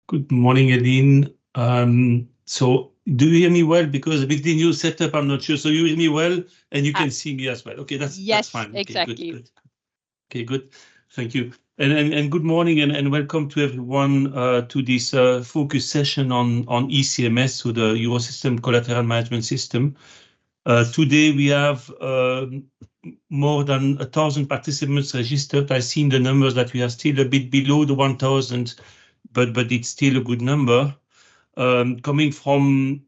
Good morning, Aline. So do you hear me well? Because with the new setup, I'm not sure. So you hear me well, and you can see me as well. Okay, that's fine. Okay, exactly. good. Okay, good. Thank you. And good morning and welcome to everyone to this focus session on ECMS, so the Eurosystem Collateral Management System. Today we have more than 1,000 participants registered. I've seen the numbers that we are still a bit below the 1,000, but it's still a good number. Coming from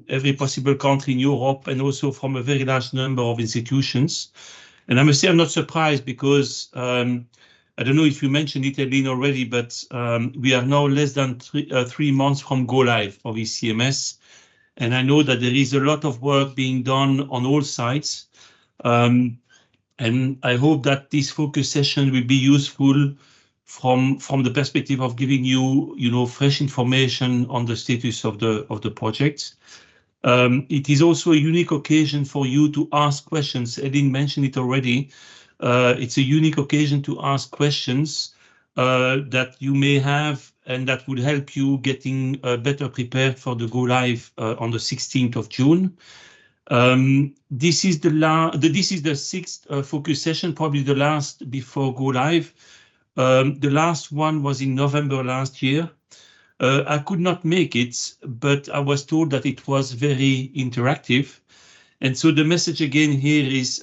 every possible country in Europe and also from a very large number of institutions. And I must say I'm not surprised because I don't know if you mentioned it, Aline, already, but we are now less than 3 months from go live of ECMS. And I know that there is a lot of work being done on all sides. And I hope that this focus session will be useful from the perspective of giving you, fresh information on the status of the project. It is also a unique occasion for you to ask questions. Aline mentioned it already. It's a unique occasion to ask questions that you may have and that would help you getting better prepared for the go live on the 16th of June. This is the sixth focus session, probably the last before go live. The last one was in November last year. I could not make it, but I was told that it was very interactive. And so the message again here is,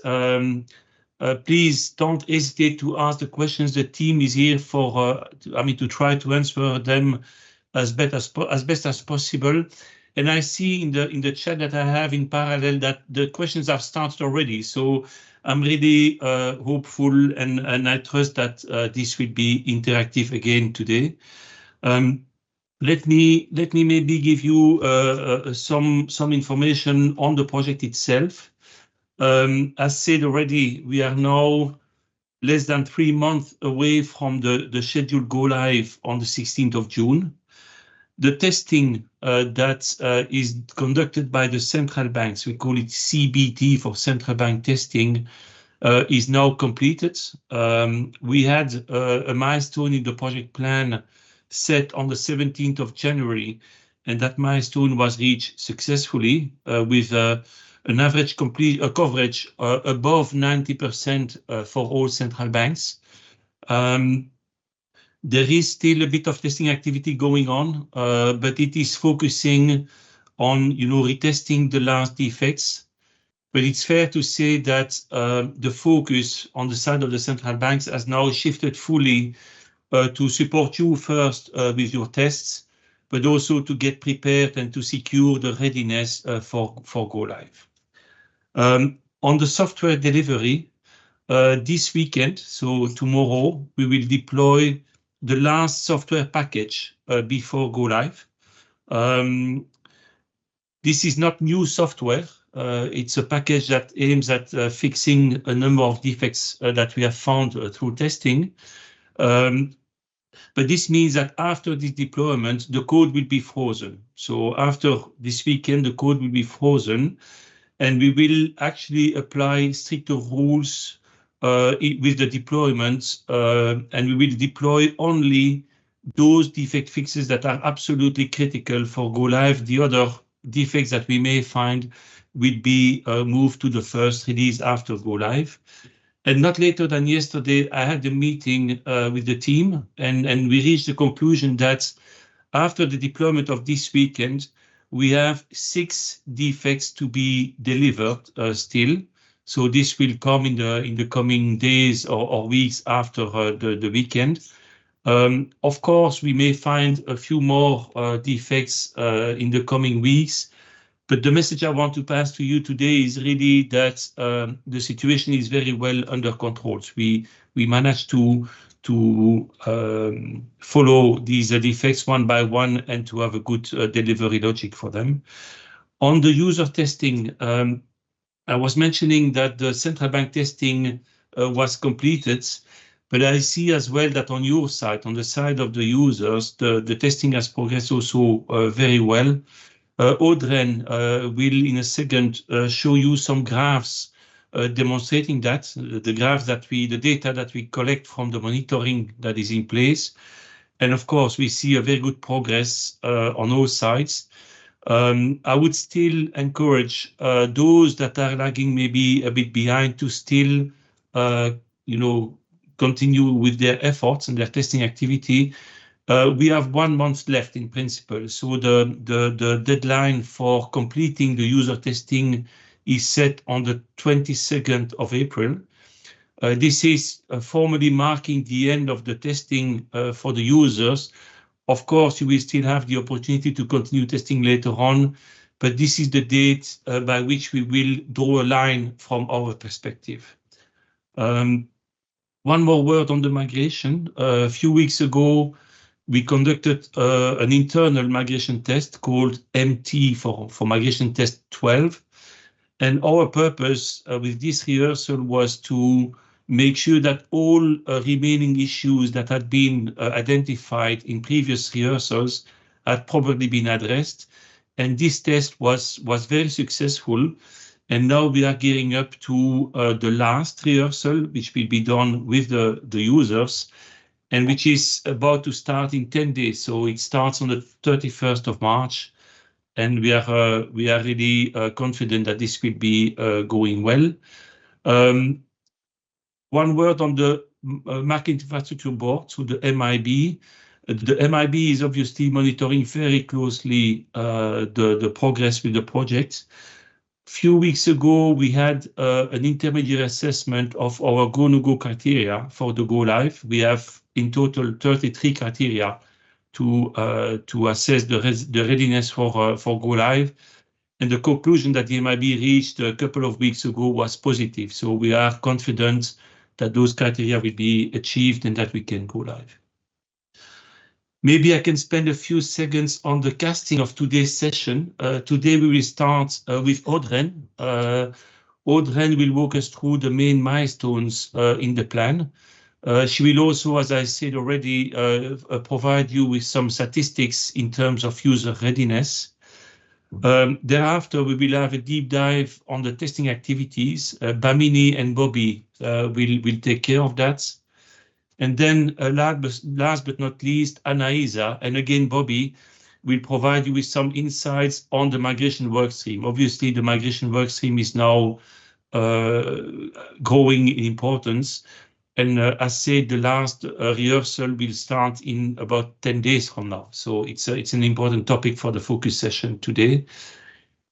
please don't hesitate to ask the questions. The team is here for, to try to answer them as best as possible. And I see in the chat that I have in parallel that the questions have started already. So I'm really hopeful and I trust that this will be interactive again today. Let me maybe give you some information on the project itself. As said already, we are now less than 3 months away from the scheduled go live on the 16th of June. The testing that is conducted by the central banks, we call it CBT for central bank testing, is now completed. We had a milestone in the project plan set on the 17th of January, and that milestone was reached successfully with an average coverage above 90% for all central banks. There is still a bit of testing activity going on, but it is focusing on, retesting the last defects. But it's fair to say that the focus on the side of the central banks has now shifted fully to support you first with your tests, but also to get prepared and to secure the readiness for go live. On the software delivery, this weekend, so tomorrow, we will deploy the last software package before go live. This is not new software. It's a package that aims at fixing a number of defects that we have found through testing. But this means that after this deployment, the code will be frozen. So after this weekend, the code will be frozen, and we will actually apply stricter rules with the deployment, and we will deploy only those defect fixes that are absolutely critical for go live. The other defects that we may find will be moved to the first release after go live. And not later than yesterday, I had a meeting with the team, and we reached the conclusion that after the deployment of this weekend, we have 6 defects to be delivered still. So this will come in the coming days or weeks after the weekend. Of course, we may find a few more defects in the coming weeks. But the message I want to pass to you today is really that the situation is very well under control. We managed to follow these defects one by one and to have a good delivery logic for them. On the user testing, I was mentioning that the central bank testing was completed, but I see as well that on your side, on the side of the users, the testing has progressed also very well. Audren will in a second show you some graphs demonstrating that, the data that we collect from the monitoring that is in place. And of course, we see a very good progress on all sides. I would still encourage those that are lagging maybe a bit behind to still, continue with their efforts and their testing activity. We have 1 month left in principle. So the deadline for completing the user testing is set on the 22nd of April. This is formally marking the end of the testing for the users. Of course, you will still have the opportunity to continue testing later on, but this is the date by which we will draw a line from our perspective. One more word on the migration. A few weeks ago, we conducted an internal migration test called MT for migration test 12. And our purpose with this rehearsal was to make sure that all remaining issues that had been identified in previous rehearsals had probably been addressed. And this test was very successful. And now we are gearing up to the last rehearsal, which will be done with the users, and which is about to start in 10 days. So it starts on the 31st of March. And we are really confident that this will be going well. One word on the Market Infrastructure Board, so the MIB. The MIB is obviously monitoring very closely the progress with the project. Few weeks ago, we had an intermediate assessment of our go-no-go criteria for the go-live. We have in total 33 criteria to assess the readiness for go-live. And the conclusion that the MIB reached a couple of weeks ago was positive. So we are confident that those criteria will be achieved and that we can go live. Maybe I can spend a few seconds on the casting of today's session. Today we will start with Audrey. Audrey will walk us through the main milestones in the plan. She will also, as I said already, provide you with some statistics in terms of user readiness. Thereafter, we will have a deep dive on the testing activities. Bamini and Bobby will take care of that. And then last but not least, Anaïsa, and again, Bobby, will provide you with some insights on the migration workstream. Obviously, the migration workstream is now growing in importance. And as said, the last rehearsal will start in about 10 days from now. So it's an important topic for the focus session today.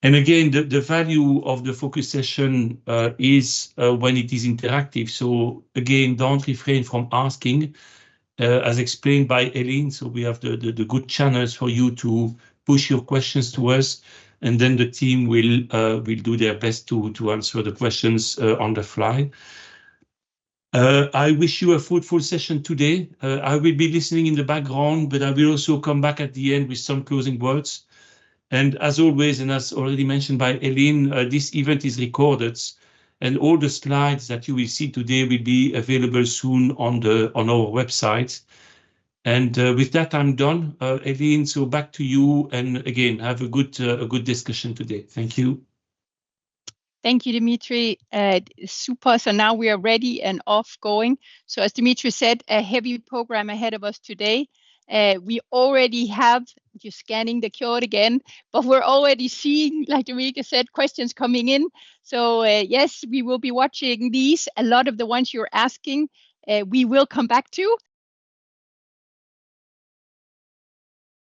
And again, the value of the focus session is when it is interactive. So again, don't refrain from asking, as explained by Eileen. So we have the good channels for you to push your questions to us. And then the team will do their best to answer the questions on the fly. I wish you a fruitful session today. I will be listening in the background, but I will also come back at the end with some closing words. And as always, and as already mentioned by Eileen, this event is recorded, and all the slides that you will see today will be available soon on our website. And with that, I'm done. Eileen, so back to you. And again, have a good discussion today. Thank you. Thank you, Dimitri. Super. So now we are ready and off going. So as Dimitri said, a heavy program ahead of us today. We already have, you're scanning the code again, but we're already seeing, like Dimitri said, questions coming in. So yes, we will be watching these. A lot of the ones you're asking, we will come back to.